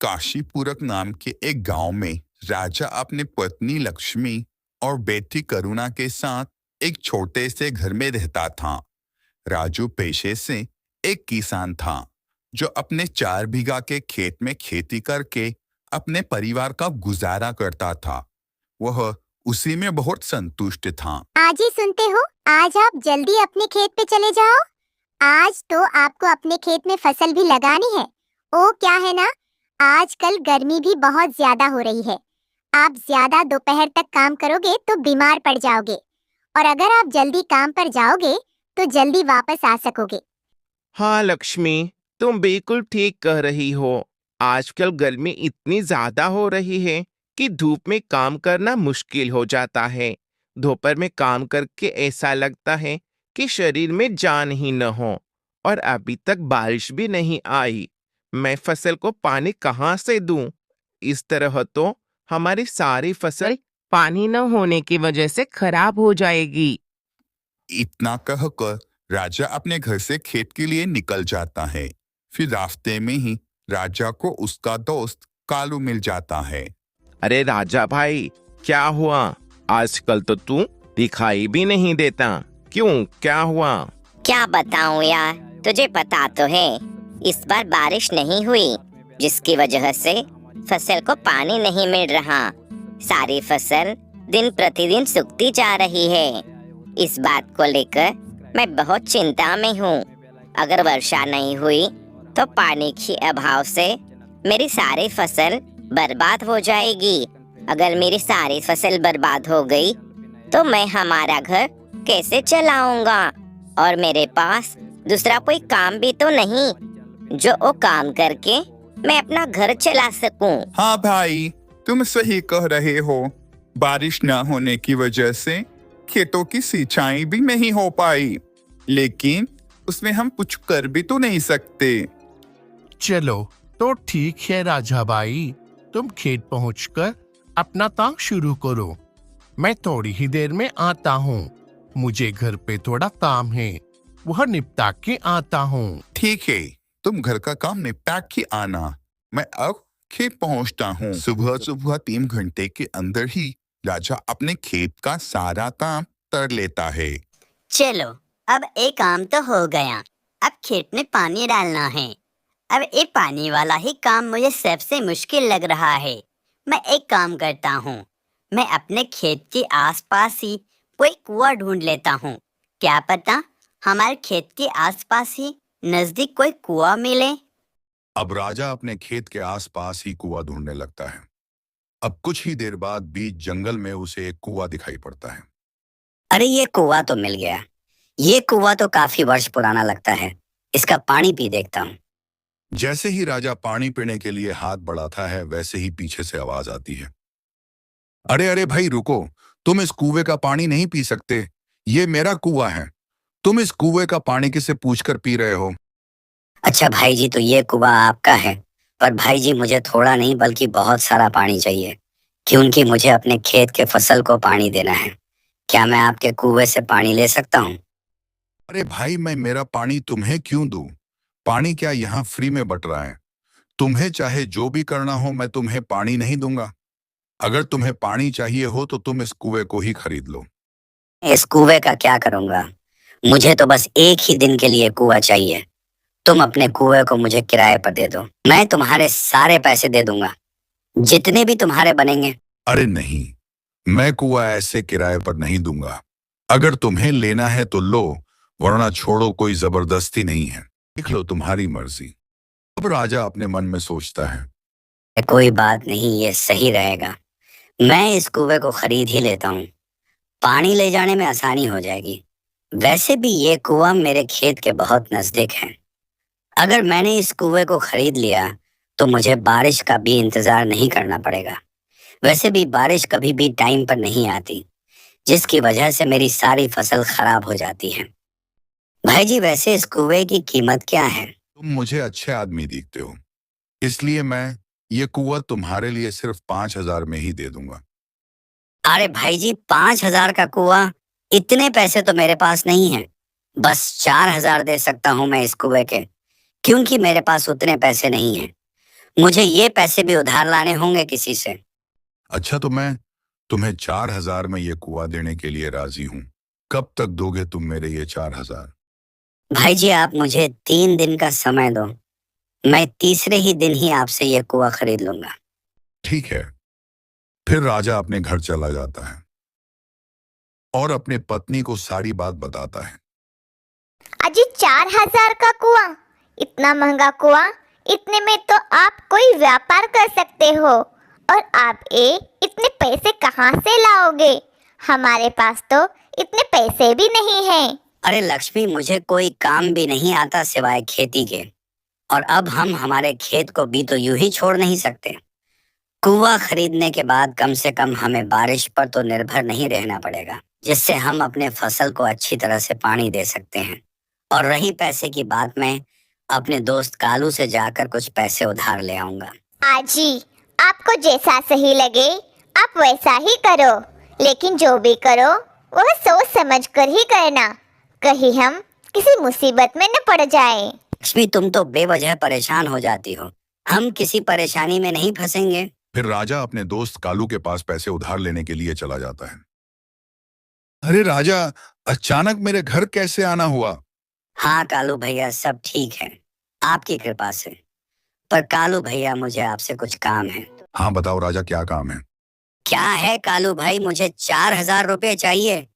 काशीपुरक नाम के एक गांव में राजा अपनी पत्नी लक्ष्मी और बेटी करुणा के साथ एक छोटे से घर में रहता था। राजू पेशे से एक किसान था जो अपने 4 बीघा के खेत में खेती करके अपने परिवार का गुजारा करता था। वह उसी में बहुत संतुष्ट था। आज ही सुनते हो, आज आप जल्दी अपने खेत पे चले जाओ। आज तो आपको अपने खेत में फसल भी लगानी है। ओ क्या है ना, आजकल गर्मी भी बहुत ज्यादा हो रही है। आप ज्यादा दोपहर तक काम करोगे तो बीमार पड़ जाओगे, और अगर आप जल्दी काम पर जाओगे तो जल्दी वापस आ सकोगे। हाँ लक्ष्मी, तुम बिल्कुल ठीक कह रही हो। आजकल गर्मी इतनी ज्यादा हो रही है कि धूप में काम करना मुश्किल हो जाता है। दोपहर में काम करके ऐसा लगता है कि शरीर में जान ही न हो। और अभी तक बारिश भी नहीं आई। मैं फसल को पानी कहाँ से दूं? इस तरह तो हमारी सारी फसल पानी न होने की वजह से खराब हो जाएगी। इतना कहकर राजा अपने घर से खेत के लिए निकल जाता है। फिर रास्ते में ही राजा को उसका दोस्त कालू मिल जाता है। अरे राजा भाई, क्या हुआ? आजकल तो तू दिखाई भी नहीं देता। क्यों, क्या हुआ? क्या बताऊं यार, तुझे पता तो है इस बार बारिश नहीं हुई, जिसकी वजह से फसल को पानी नहीं मिल रहा। सारी फसल दिन प्रतिदिन सूखती जा रही है। इस बात को लेकर मैं बहुत चिंता में हूँ। अगर वर्षा नहीं हुई तो पानी के अभाव से मेरी सारी फसल बर्बाद हो जाएगी। अगर मेरी सारी फसल बर्बाद हो गई तो मैं हमारा घर कैसे चलाऊंगा? और मेरे पास दूसरा कोई काम भी तो नहीं जो वो काम करके मैं अपना घर चला सकूं। हाँ भाई, तुम सही कह रहे हो। बारिश न होने की वजह से खेतों की सिंचाई भी नहीं हो पाई, लेकिन उसमें हम कुछ कर भी तो नहीं सकते। चलो तो ठीक है राजा भाई, तुम खेत पहुंचकर अपना काम शुरू करो। मैं थोड़ी ही देर में आता हूँ। मुझे घर पे थोड़ा काम है, वह निपटा के आता हूँ। ठीक है, तुम घर का काम निपटा के आना। मैं अब खेत पहुंचता हूँ। सुबह सुबह 3 घंटे के अंदर ही राजा अपने खेत का सारा काम कर लेता है। चलो, अब एक काम तो हो गया। अब खेत में पानी डालना है। अब ये पानी वाला ही काम मुझे सबसे मुश्किल लग रहा है। मैं एक काम करता हूँ, मैं अपने खेत के आसपास ही कोई कुआं ढूंढ लेता हूँ। क्या पता हमारे खेत के आसपास ही नजदीक कोई कुआं मिले। अब राजा अपने खेत के आसपास ही कुआं ढूंढने लगता है। अब कुछ ही देर बाद बीच जंगल में उसे एक कुआं दिखाई पड़ता है। अरे ये कुआं तो मिल गया। ये कुआं तो काफी वर्ष पुराना लगता है। इसका पानी पी देखता हूँ। जैसे ही राजा पानी पीने के लिए हाथ बढ़ाता है, वैसे ही पीछे से आवाज आती है, अरे अरे भाई रुको, तुम इस कुएं का पानी नहीं पी सकते। ये मेरा कुआं है। तुम इस कुएं का पानी किससे पूछकर पी रहे हो? अच्छा भाई जी, तो ये कुआं आपका है। पर भाई जी, मुझे थोड़ा नहीं बल्कि बहुत सारा पानी चाहिए, क्योंकि मुझे अपने खेत के फसल को पानी देना है। क्या मैं आपके कुएं से पानी ले सकता हूँ? अरे भाई, मैं मेरा पानी तुम्हें क्यों दूं? पानी क्या यहाँ फ्री में बट रहा है? तुम्हें चाहे जो भी करना हो, मैं तुम्हें पानी नहीं दूंगा। अगर तुम्हें पानी चाहिए हो तो तुम इस कुएं को ही खरीद लो। इस कुएं का क्या करूंगा? मुझे तो बस एक ही दिन के लिए कुआं चाहिए। तुम अपने कुएं को मुझे किराए पर दे दो। मैं तुम्हारे सारे पैसे दे दूंगा, जितने भी तुम्हारे बनेंगे। अरे नहीं, मैं कुआं ऐसे किराए पर नहीं दूंगा। अगर तुम्हें लेना है तो लो, वरना छोड़ो, कोई जबरदस्ती नहीं है। देख लो, तुम्हारी मर्जी। अब राजा अपने मन में सोचता है, कोई बात नहीं, ये सही रहेगा। मैं इस कुएं को खरीद ही लेता हूँ। पानी ले जाने में आसानी हो जाएगी। वैसे भी ये कुआं मेरे खेत के बहुत नजदीक है। अगर मैंने इस कुएं को खरीद लिया तो मुझे बारिश का भी इंतजार नहीं करना पड़ेगा। वैसे भी बारिश कभी भी टाइम पर नहीं आती, जिसकी वजह से मेरी सारी फसल खराब हो जाती है। भाई जी, वैसे इस कुएं की कीमत क्या है? तुम मुझे अच्छे आदमी दिखते हो, इसलिए मैं ये कुआं तुम्हारे लिए सिर्फ 5,000 में ही दे दूंगा। अरे भाई जी, 5,000 का कुआं? इतने पैसे तो मेरे पास नहीं है। बस 4,000 दे सकता हूँ मैं इस कुएं के, क्योंकि मेरे पास उतने पैसे नहीं हैं। मुझे ये पैसे भी उधार लाने होंगे किसी से। अच्छा, तो मैं तुम्हें 4,000 में ये कुआं देने के लिए राजी हूँ। कब तक दोगे तुम मेरे ये 4,000? भाई जी, आप मुझे 3 दिन का समय दो। मैं तीसरे ही दिन ही आपसे ये कुआं खरीद लूंगा। ठीक है। फिर राजा अपने घर चला जाता है और अपने पत्नी को सारी बात बताता है। अजी 4,000 का कुआं, इतना महंगा कुआं, इतने में तो आप कोई व्यापार कर सकते हो। और आप इतने पैसे कहाँ से लाओगे? हमारे पास तो इतने पैसे भी नहीं हैं। अरे लक्ष्मी, मुझे कोई काम भी नहीं आता सिवाय खेती के। और अब हम हमारे खेत को भी तो यूं ही छोड़ नहीं सकते। कुआं खरीदने के बाद कम से कम हमें बारिश पर तो निर्भर नहीं रहना पड़ेगा, जिससे हम अपने फसल को अच्छी तरह से पानी दे सकते हैं। और रही पैसे की बात, मैं अपने दोस्त कालू से जाकर कुछ पैसे उधार ले आऊंगा। आजी, आपको जैसा सही लगे आप वैसा ही करो, लेकिन जो भी करो वह सोच समझ कर ही करना, कहीं हम किसी मुसीबत में न पड़ जाए। लक्ष्मी, तुम तो बेवजह परेशान हो जाती हो। हम किसी परेशानी में नहीं फंसेंगे। फिर राजा अपने दोस्त कालू के पास पैसे उधार लेने के लिए चला जाता है। अरे राजा, अचानक मेरे घर कैसे आना हुआ? हाँ कालू भैया, सब ठीक है, आपकी कृपा से। पर कालू भैया, मुझे आपसे कुछ काम है। हाँ बताओ राजा, क्या काम है? क्या है कालू भाई, मुझे 4,000 रुपए चाहिए।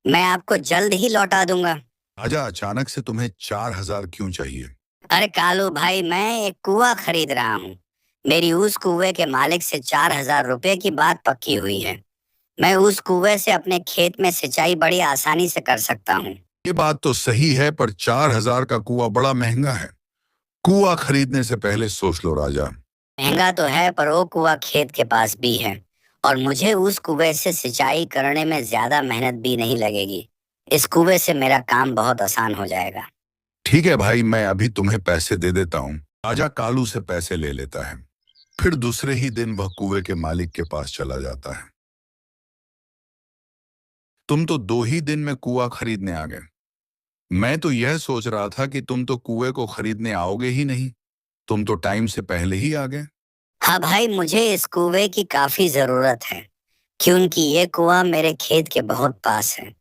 मैं आपको जल्द ही लौटा दूंगा। राजा, अचानक से तुम्हें 4,000 क्यों चाहिए? अरे कालू भाई, मैं एक कुआं खरीद रहा हूँ। मेरी उस कुएं के मालिक से 4,000 रुपए की बात पक्की हुई है। मैं उस कुएं से अपने खेत में सिंचाई बड़ी आसानी से कर सकता हूँ। ये बात तो सही है, पर 4,000 का कुआं बड़ा महंगा है। कुआं खरीदने से पहले सोच लो राजा। महंगा तो है, पर वो कुआं खेत के पास भी है और मुझे उस कुएं से सिंचाई करने में ज्यादा मेहनत भी नहीं लगेगी। इस कुएं से मेरा काम बहुत आसान हो जाएगा। ठीक है भाई, मैं अभी तुम्हें पैसे दे देता हूँ। राजा कालू से पैसे ले लेता है। फिर दूसरे ही दिन वह कुएं के मालिक के पास चला जाता है। तुम तो 2 ही दिन में कुआं खरीदने आ गए। मैं तो यह सोच रहा था कि तुम तो कुएं को खरीदने आओगे ही नहीं। तुम तो टाइम से पहले ही आ गए। हाँ भाई, मुझे इस कुएं की काफी जरूरत है, क्योंकि ये कुआं मेरे खेत के बहुत पास है।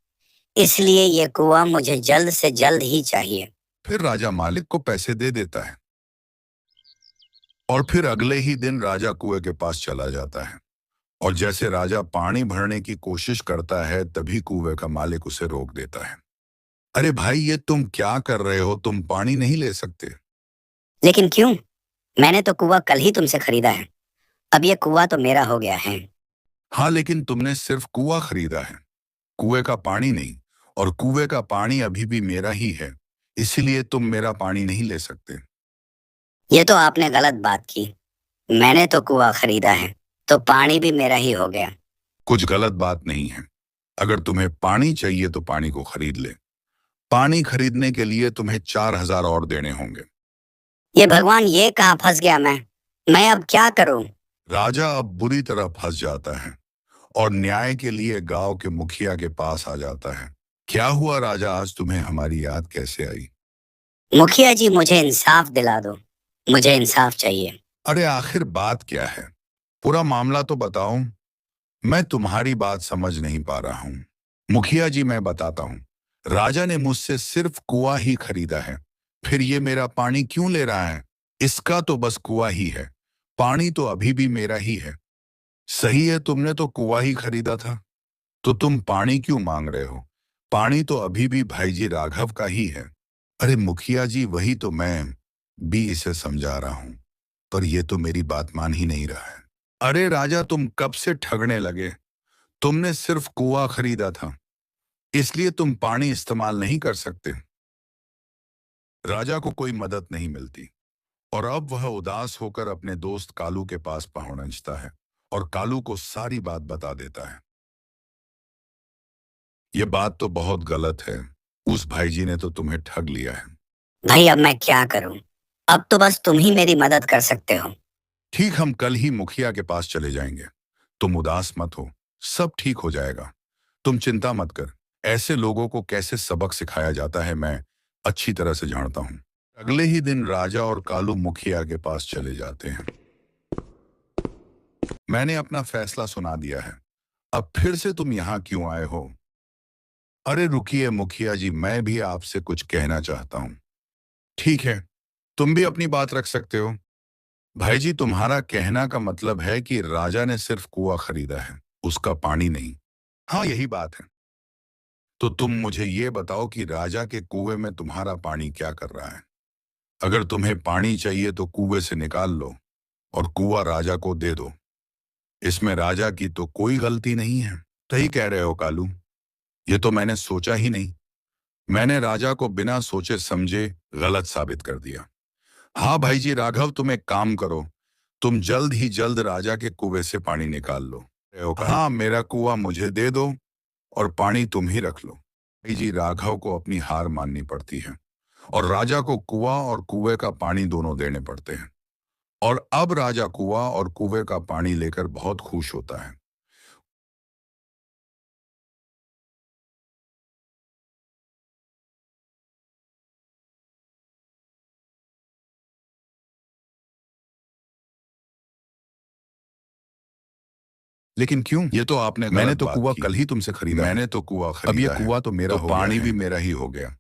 इसलिए ये कुआं मुझे जल्द से जल्द ही चाहिए। फिर राजा मालिक को पैसे दे देता है और फिर अगले ही दिन राजा कुएं के पास चला जाता है। और जैसे राजा पानी भरने की कोशिश करता है, तभी कुएं का मालिक उसे रोक देता है। अरे भाई, ये तुम क्या कर रहे हो? तुम पानी नहीं ले सकते। लेकिन क्यों? मैंने तो कुआं कल ही तुमसे खरीदा है। अब ये कुआं तो मेरा हो गया है। हाँ, लेकिन तुमने सिर्फ कुआं खरीदा है, कुएं का पानी नहीं। और कुएं का पानी अभी भी मेरा ही है, इसलिए तुम मेरा पानी नहीं ले सकते। ये तो आपने गलत बात की। मैंने तो कुआं खरीदा है, तो पानी भी मेरा ही हो गया। कुछ गलत बात नहीं है। अगर तुम्हें पानी चाहिए तो पानी को खरीद ले। पानी खरीदने के लिए तुम्हें 4,000 और देने होंगे। ये भगवान, ये कहाँ फंस गया मैं अब क्या करूं? राजा अब बुरी तरह फंस जाता है और न्याय के लिए गांव के मुखिया के पास आ जाता है। क्या हुआ राजा, आज तुम्हें हमारी याद कैसे आई? मुखिया जी, मुझे इंसाफ दिला दो। मुझे इंसाफ चाहिए। अरे आखिर बात क्या है? पूरा मामला तो बताओ। मैं तुम्हारी बात समझ नहीं पा रहा हूँ। मुखिया जी, मैं बताता हूँ। राजा ने मुझसे सिर्फ कुआं ही खरीदा है, फिर ये मेरा पानी क्यों ले रहा है? इसका तो बस कुआं ही है, पानी तो अभी भी मेरा ही है। सही है, तुमने तो कुआं ही खरीदा था, तो तुम पानी क्यों मांग रहे हो? पानी तो अभी भी भाई जी राघव का ही है। अरे मुखिया जी, वही तो मैं भी इसे समझा रहा हूँ, पर ये तो मेरी बात मान ही नहीं रहा है। अरे राजा, तुम कब से ठगने लगे? तुमने सिर्फ कुआं खरीदा था, इसलिए तुम पानी इस्तेमाल नहीं कर सकते। राजा को कोई मदद नहीं मिलती और अब वह उदास होकर अपने दोस्त कालू के पास पहुंचता है और कालू को सारी बात बता देता है। यह बात तो बहुत गलत है। उस भाईजी ने तो तुम्हें ठग लिया है। भाई, अब मैं क्या करूं? अब तो बस तुम ही मेरी मदद कर सकते हो। ठीक, हम कल ही मुखिया के पास चले जाएंगे। तुम उदास मत हो, सब ठीक हो जाएगा। तुम चिंता मत कर। ऐसे लोगों को कैसे सबक सिखाया जाता है, मैं अच्छी तरह से जानता हूँ। अगले ही दिन राजा और कालू मुखिया के पास चले जाते हैं। मैंने अपना फैसला सुना दिया है। अब फिर से तुम यहाँ क्यों आए हो? अरे रुकिए मुखिया जी, मैं भी आपसे कुछ कहना चाहता हूँ। ठीक है, तुम भी अपनी बात रख सकते हो। भाई जी, तुम्हारा कहना का मतलब है कि राजा ने सिर्फ कुआं खरीदा है, उसका पानी नहीं। हाँ, यही बात है। तो तुम मुझे ये बताओ कि राजा के कुएं में तुम्हारा पानी क्या कर रहा है? अगर तुम्हें पानी चाहिए तो कुएं से निकाल लो और कुआं राजा को दे दो। इसमें राजा की तो कोई गलती नहीं है। सही कह रहे हो कालू, ये तो मैंने सोचा ही नहीं। मैंने राजा को बिना सोचे समझे गलत साबित कर दिया। हाँ भाई जी राघव, तुम एक काम करो, तुम जल्द ही जल्द राजा के कुएं से पानी निकाल लो। हाँ, मेरा कुआं मुझे दे दो और पानी तुम ही रख लो। भाई जी राघव को अपनी हार माननी पड़ती है और राजा को कुआं और कुएं का पानी दोनों देने पड़ते हैं। और अब राजा कुआं और कुएं का पानी लेकर बहुत खुश होता है। लेकिन क्यों? ये तो आपने मैंने तो कुआं कल ही तुमसे खरीदा। मैंने तो कुआं खरीदा। अब ये कुआं तो मेरा हो गया है। पानी भी मेरा ही हो गया।